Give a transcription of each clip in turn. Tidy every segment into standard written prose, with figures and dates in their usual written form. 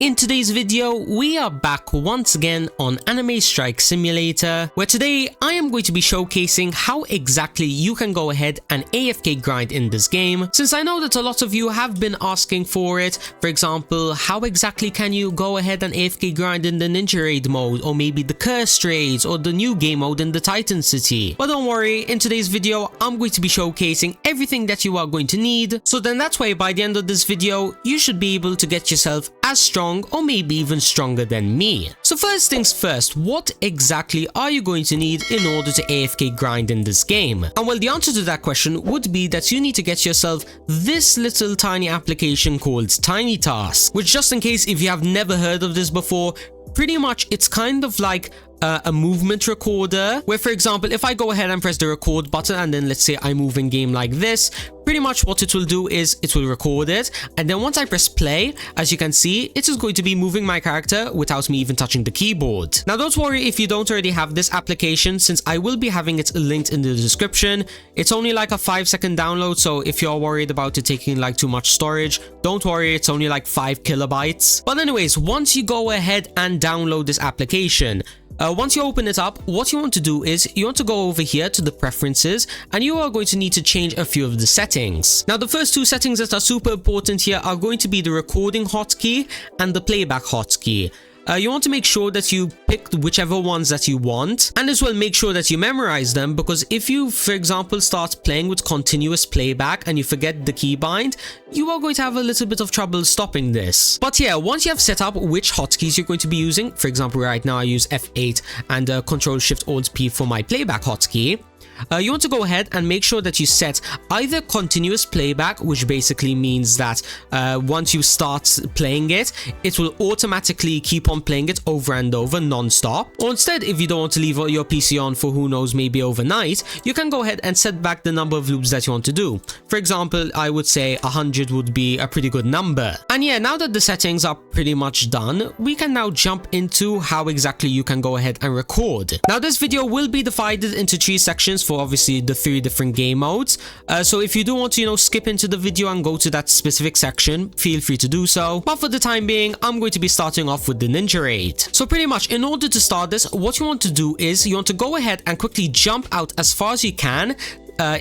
In today's video, we are back once again on Anime Strike Simulator, where today I am going to be showcasing how exactly you can go ahead and AFK grind in this game, since I know that a lot of you have been asking for it. For example, how exactly can you go ahead and AFK grind in the Ninja Raid mode, or maybe the Cursed Raids, or the new game mode in the Titan City? But don't worry, in today's video, I'm going to be showcasing everything that you are going to need, so then that's why by the end of this video, you should be able to get yourself as strong or maybe even stronger than me. So first things first, what exactly are you going to need in order to AFK grind in this game? And well, the answer to that question would be that you need to get yourself this little tiny application called Tiny Task, which, just in case if you have never heard of this before, pretty much it's kind of like a movement recorder, where for example, if I go ahead and press the record button and then let's say I move in game like this, pretty much what it will do is it will record it, and then once I press play, as you can see, it is going to be moving my character without me even touching the keyboard. Now don't worry if you don't already have this application, since I will be having it linked in the description. It's only like a 5-second download, so if you're worried about it taking like too much storage, don't worry, it's only like 5 kilobytes. But anyways, once you go ahead and download this application, once you open it up, what you want to do is you want to go over here to the preferences, and you are going to need to change a few of the settings. Now the first two settings that are super important here are going to be the recording hotkey and the playback hotkey. You want to make sure that you pick whichever ones that you want, and as well make sure that you memorize them, because if you, for example, start playing with continuous playback and you forget the keybind, you are going to have a little bit of trouble stopping this. But yeah, once you have set up which hotkeys you're going to be using, for example, right now I use F8 and Ctrl-Shift-Alt-P for my playback hotkey. You want to go ahead and make sure that you set either continuous playback, which basically means that once you start playing it, it will automatically keep on playing it over and over non-stop. Or instead, if you don't want to leave your PC on for who knows, maybe overnight, you can go ahead and set back the number of loops that you want to do. For example, I would say 100 would be a pretty good number. And yeah, now that the settings are pretty much done, we can now jump into how exactly you can go ahead and record. Now this video will be divided into 3 sections for obviously the 3 different game modes, so if you do want to skip into the video and go to that specific section, feel free to do so. But for the time being, I'm going to be starting off with the Ninja Raid. So pretty much in order to start this, what you want to do is you want to go ahead and quickly jump out as far as you can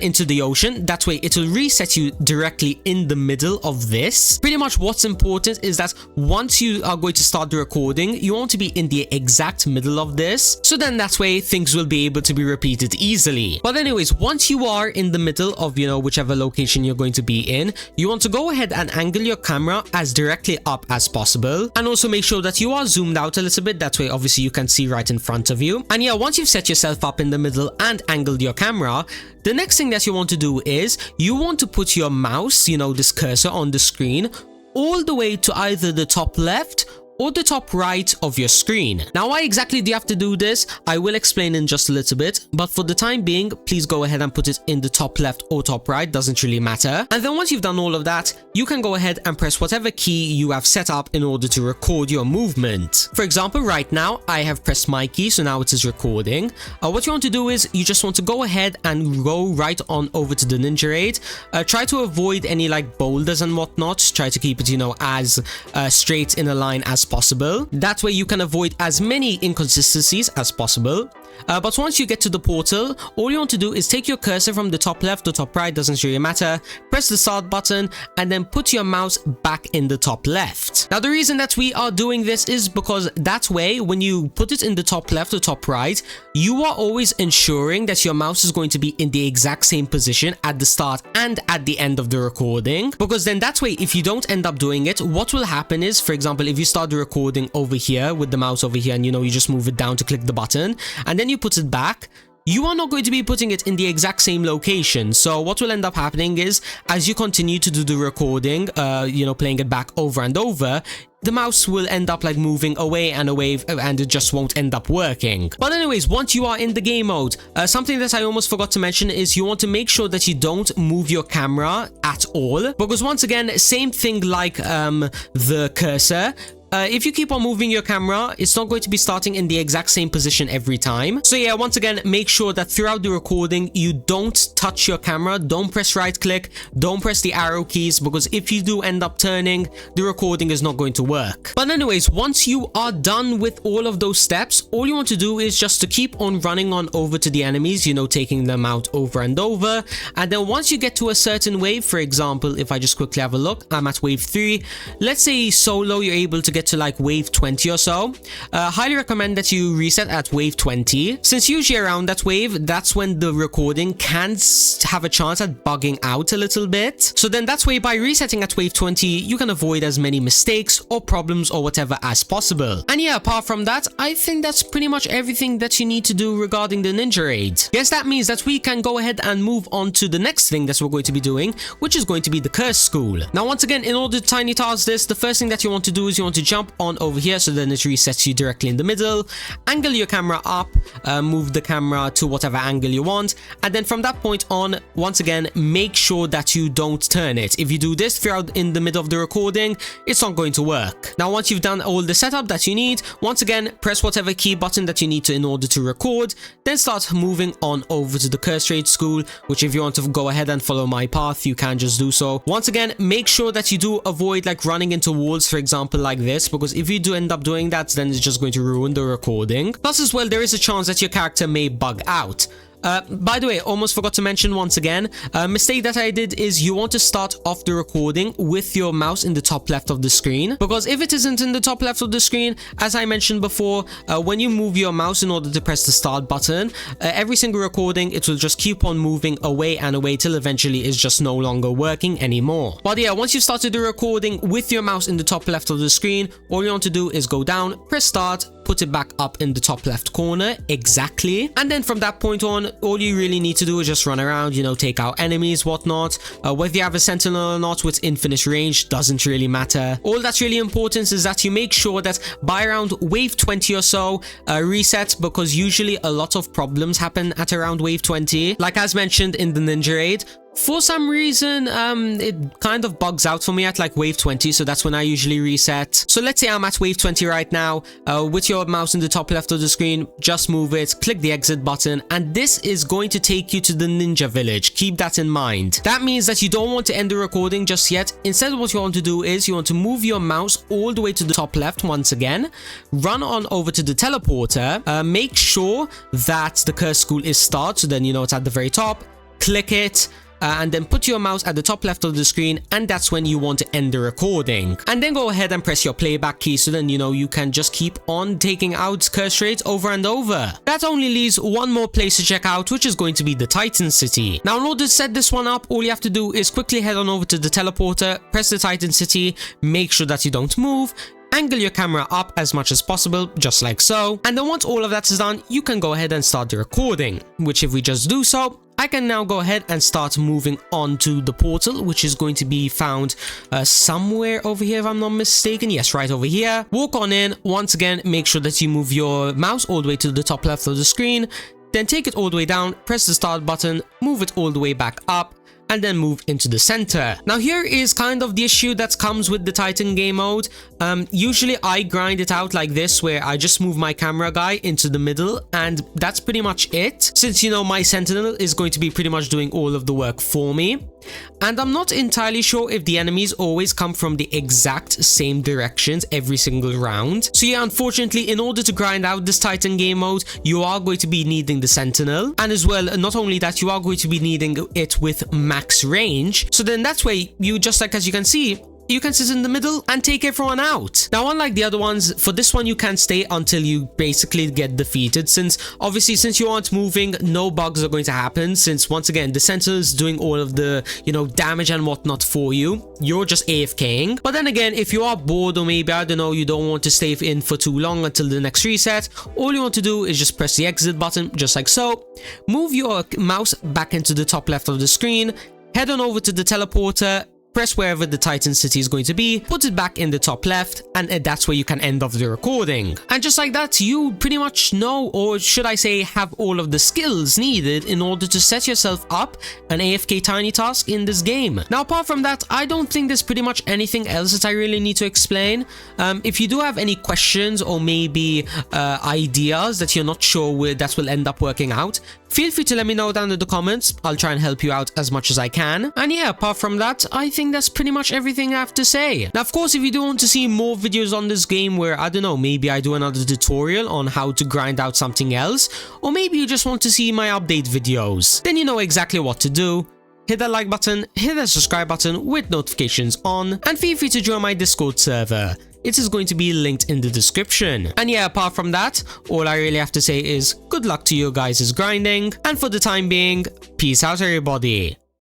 into the ocean. That way it will reset you directly in the middle of this. Pretty much what's important is that once you are going to start the recording, you want to be in the exact middle of this, so then that way things will be able to be repeated easily. But anyways, once you are in the middle of whichever location you're going to be in, you want to go ahead and angle your camera as directly up as possible, and also make sure that you are zoomed out a little bit, that way obviously you can see right in front of you. And yeah, once you've set yourself up in the middle and angled your camera, the next thing that you want to do is you want to put your mouse, this cursor on the screen, all the way to either the top left or the top right of your screen. Now, why exactly do you have to do this? I will explain in just a little bit, but for the time being, please go ahead and put it in the top left or top right, doesn't really matter. And then once you've done all of that, you can go ahead and press whatever key you have set up in order to record your movement. For example, right now, I have pressed my key, so now it is recording. What you want to do is you just want to go ahead and go right on over to the Ninja Raid. Try to avoid any like boulders and whatnot. Try to keep it, as straight in a line as possible. That way you can avoid as many inconsistencies as possible. But once you get to the portal, all you want to do is take your cursor from the top left or top right, doesn't really matter, press the start button, and then put your mouse back in the top left. Now the reason that we are doing this is because that way when you put it in the top left or top right, you are always ensuring that your mouse is going to be in the exact same position at the start and at the end of the recording, because then that way if you don't end up doing it, what will happen is, for example, if you start the recording over here with the mouse over here and you just move it down to click the button, and then you put it back, you are not going to be putting it in the exact same location. So what will end up happening is, as you continue to do the recording, playing it back over and over, the mouse will end up like moving away and away, and it just won't end up working. But anyways, once you are in the game mode, something that I almost forgot to mention is you want to make sure that you don't move your camera at all, because once again, same thing like the cursor, if you keep on moving your camera, it's not going to be starting in the exact same position every time. So yeah, once again, make sure that throughout the recording, you don't touch your camera, don't press right click, don't press the arrow keys, because if you do end up turning, the recording is not going to work. But anyways, once you are done with all of those steps, all you want to do is just to keep on running on over to the enemies, you know, taking them out over and over. And then once you get to a certain wave, for example, if I just quickly have a look, I'm at wave 3. Let's say solo, you're able to get to like wave 20 or so. Highly recommend that you reset at wave 20, since usually around that wave, that's when the recording can have a chance at bugging out a little bit. So then that's why by resetting at wave 20, you can avoid as many mistakes or problems or whatever as possible. And yeah, apart from that, I think that's pretty much everything that you need to do regarding the ninja raid. Yes, that means that we can go ahead and move on to the next thing that we're going to be doing, which is going to be the curse school. Now, once again, in order to tiny task this, the first thing that you want to do is you want to jump on over here, so then it resets you directly in the middle. Angle your camera up, move the camera to whatever angle you want, and then from that point on, once again, make sure that you don't turn it. If you do this throughout in the middle of the recording, it's not going to work. Now, once you've done all the setup that you need, once again, press whatever key button that you need to in order to record, then start moving on over to the curse raid school, which if you want to go ahead and follow my path, you can just do so. Once again, make sure that you do avoid like running into walls, for example, like this, because if you do end up doing that, then it's just going to ruin the recording. Plus as well, there is a chance that your character may bug out. By the way, almost forgot to mention once again, a mistake that I did is you want to start off the recording with your mouse in the top left of the screen, because if it isn't in the top left of the screen, as I mentioned before, when you move your mouse in order to press the start button, every single recording, it will just keep on moving away and away till eventually it's just no longer working anymore. But yeah, once you started the recording with your mouse in the top left of the screen, all you want to do is go down, press start, put it back up in the top left corner, exactly. And then from that point on, all you really need to do is just run around, you know, take out enemies, whatnot. Whether you have a sentinel or not with infinite range doesn't really matter. All that's really important is that you make sure that by around wave 20 or so, reset, because usually a lot of problems happen at around wave 20. Like as mentioned in the ninja raid, for some reason, it kind of bugs out for me at like wave 20, so that's when I usually reset. So let's say I'm at wave 20 right now. With your mouse in the top left of the screen, just move it, click the exit button, and this is going to take you to the ninja village. Keep that in mind. That means that you don't want to end the recording just yet. Instead, what you want to do is you want to move your mouse all the way to the top left once again, run on over to the teleporter, make sure that the curse school is start, so then you know it's at the very top, click it, and then put your mouse at the top left of the screen, and that's when you want to end the recording. And then go ahead and press your playback key, so then you know you can just keep on taking out curse raids over and over. That only leaves one more place to check out, which is going to be the Titan City. Now, in order to set this one up, all you have to do is quickly head on over to the teleporter, press the Titan City, make sure that you don't move, angle your camera up as much as possible, just like so. And then once all of that is done, you can go ahead and start the recording, which if we just do so, I can now go ahead and start moving on to the portal, which is going to be found somewhere over here if I'm not mistaken. Yes, right over here. Walk on in. Once again, make sure that you move your mouse all the way to the top left of the screen. Then take it all the way down, press the start button, move it all the way back up, and then move into the center. Now here is kind of the issue that comes with the Titan game mode. Usually I grind it out like this, where I just move my camera guy into the middle, and that's pretty much it, since you know my sentinel is going to be pretty much doing all of the work for me. And I'm not entirely sure if the enemies always come from the exact same directions every single round. So yeah, unfortunately, in order to grind out this Titan game mode, you are going to be needing the sentinel, and as well, not only that, you are going to be needing it with max range. So then that's why you, just like as you can see, you can sit in the middle and take everyone out. Now, unlike the other ones, for this one you can stay until you basically get defeated, since obviously since you aren't moving, no bugs are going to happen, since once again the sentinel is doing all of the, you know, damage and whatnot for you. You're just AFKing. But then again, if you are bored, or maybe, I don't know, you don't want to stay in for too long until the next reset, all you want to do is just press the exit button, just like so. Move your mouse back into the top left of the screen, head on over to the teleporter, press wherever the Titan city is going to be, put it back in the top left, and that's where you can end off the recording. And just like that, you pretty much know, or should I say have all of the skills needed in order to set yourself up an AFK tiny task in this game. Now apart from that, I don't think there's pretty much anything else that I really need to explain. If you do have any questions or maybe ideas that you're not sure that will end up working out, feel free to let me know down in the comments. I'll try and help you out as much as I can. And yeah, apart from that, I think that's pretty much everything I have to say. Now, of course, if you do want to see more videos on this game where, I don't know, maybe I do another tutorial on how to grind out something else, or maybe you just want to see my update videos, then you know exactly what to do. Hit that like button, hit that subscribe button with notifications on, and feel free to join my Discord server. It is going to be linked in the description. And yeah, apart from that, all I really have to say is good luck to you guys' grinding, and for the time being, peace out everybody.